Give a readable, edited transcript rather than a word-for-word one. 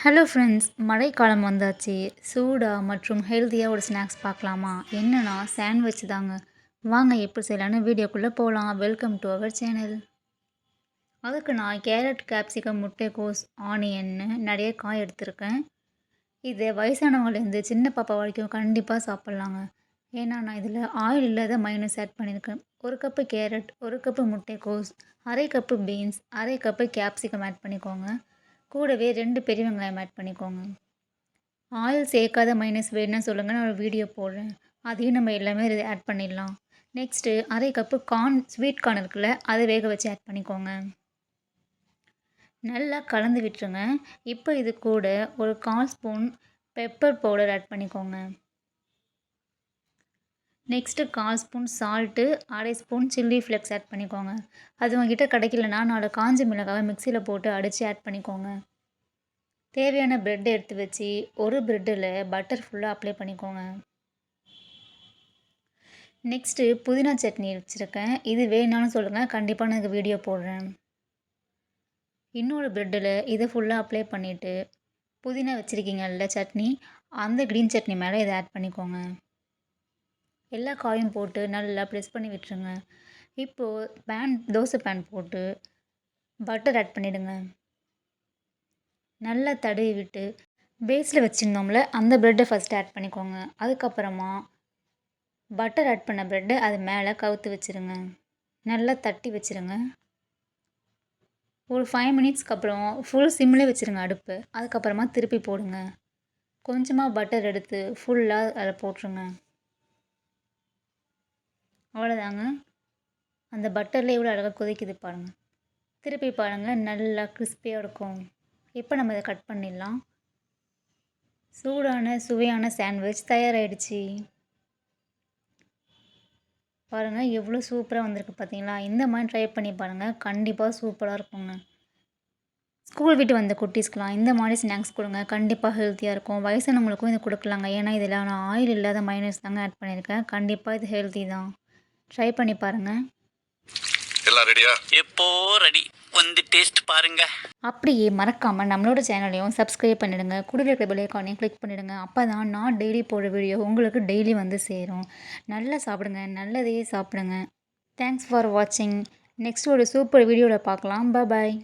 Hello friends, மழைக்காலம் வந்தாச்சு. சூடா மற்றும் ஹெல்த்தியாக ஒரு ஸ்நாக்ஸ் பார்க்கலாமா? என்னன்னா சாண்ட்விச் தாங்க. வாங்க எப்படி செய்யலான்னு வீடியோக்குள்ளே போகலாம். Welcome to our channel. அதுக்கு நான் கேரட், கேப்சிகம், முட்டைக்கோஸ், ஆனியன்னு நிறைய காய் எடுத்திருக்கேன். இது வயசானவங்கலேருந்து சின்ன பாப்பா வரைக்கும் கண்டிப்பாக சாப்பிட்லாங்க. ஏன்னா நான் இதில் ஆயில் இல்லாத மைனஸ் ஆட் பண்ணியிருக்கேன். 1 கப்பு கேரட், 1 கப்பு முட்டைக்கோஸ், அரை கப்பு பீன்ஸ், அரை கப்பு கேப்சிகம் ஆட் பண்ணிக்கோங்க. கூடவே 2 பெரிய வெங்காயம் ஆட் பண்ணிக்கோங்க. ஆயில் சேர்க்காத மைனஸ் வேணும்னா சொல்லுங்கள், நான் ஒரு வீடியோ போடுறேன். அதையும் நம்ம எல்லாமே ஆட் பண்ணிடலாம். நெக்ஸ்ட்டு அரை கப்பு ஸ்வீட் கார்ன் இருக்குல்ல, அதை வேக வச்சு ஆட் பண்ணிக்கோங்க. நல்லா கலந்து விட்டுருங்க. இப்போ இது கூட ஒரு 1/4 ஸ்பூன் பெப்பர் பவுடர் ஆட் பண்ணிக்கோங்க. நெக்ஸ்ட்டு 1/4 ஸ்பூன் சால்ட்டு, அரை ஸ்பூன் சில்லி ஃப்ளேக்ஸ் ஆட் பண்ணிக்கோங்க. அது உங்ககிட்ட கிடைக்கலனா 4 காஞ்ச மிளகாவை மிக்சியில் போட்டு அடித்து ஆட் பண்ணிக்கோங்க. தேவையான ப்ரெட் எடுத்து வச்சு ஒரு ப்ரெட்டில் பட்டர் ஃபுல்லாக அப்ளை பண்ணிக்கோங்க. நெக்ஸ்ட்டு புதினா சட்னி வச்சுருக்கேன். இது வேணாலும் சொல்லுங்கள், கண்டிப்பாக நான் வீடியோ போடுறேன். இன்னொரு ப்ரெட்டில் இதை ஃபுல்லாக அப்ளை பண்ணிவிட்டு புதினா வச்சுருக்கீங்கல்ல சட்னி, அந்த க்ரீன் சட்னி மேலே இதை ஆட் பண்ணிக்கோங்க. எல்லா காயும் போட்டு நல்லா ப்ரெஸ் பண்ணி விட்டுருங்க. இப்போது தோசை பேன் போட்டு பட்டர் ஆட் பண்ணிவிடுங்க. நல்லா தடவி விட்டு பேஸில் வச்சுருந்தோம்ல, அந்த ப்ரெட்டை ஃபஸ்ட்டு ஆட் பண்ணிக்கோங்க. அதுக்கப்புறமா பட்டர் ஆட் பண்ண ப்ரெட்டை அது மேலே கவுத்து வச்சுருங்க. நல்லா தட்டி வச்சுருங்க. ஒரு 5 மினிட்ஸ்க்கு அப்புறம் ஃபுல் சிம்மில் வச்சுருங்க அடுப்பு. அதுக்கப்புறமா திருப்பி போடுங்க. கொஞ்சமாக பட்டர் எடுத்து ஃபுல்லாக அதில் போட்டுருங்க. அவ்வளோதாங்க. அந்த பட்டரில் எவ்வளோ அழகாக கொதிக்குது பாருங்கள். திருப்பி பாருங்கள், நல்லா கிறிஸ்பியாக இருக்கும். இப்போ நம்ம இதை கட் பண்ணிடலாம். சூடான சுவையான சாண்ட்விச் தயாராகிடுச்சு. பாருங்கள் எவ்வளோ சூப்பராக வந்திருக்கு பார்த்தீங்களா? இந்த மாதிரி ட்ரை பண்ணி பாருங்கள், கண்டிப்பாக சூப்பராக இருக்குங்க. ஸ்கூல் விட்டு வந்த குட்டீஸ்க்கெலாம் இந்த மாதிரி ஸ்நாக்ஸ் கொடுங்க, கண்டிப்பாக ஹெல்த்தியாக இருக்கும். வயசானவங்களுக்கும் இது கொடுக்கலாங்க. ஏன்னா இதில் நான் ஆயில் இல்லாத மைனஸ் தாங்க ஆட் பண்ணியிருக்கேன். கண்டிப்பாக இது ஹெல்த்தி தான். ட்ரை பண்ணி பாருங்கள். எல்லாம் ரெடியா? எப்போ ரெடி, வந்து டேஸ்ட் பாருங்க. அப்படியே மறக்காமல் நம்மளோட சேனலையும் சப்ஸ்கிரைப் பண்ணிடுங்க. கூடவே இருக்கிற பெல் ஐகானையும் கிளிக் பண்ணிடுங்க. அப்போ தான் நான் டெய்லி போடுற வீடியோ உங்களுக்கு டெய்லி வந்து சேரும். நல்லா சாப்பிடுங்க, நல்லதையே சாப்பிடுங்க. தேங்க்ஸ் ஃபார் வாட்சிங். நெக்ஸ்ட் ஒரு சூப்பர் வீடியோவில் பார்க்கலாம். பாய்.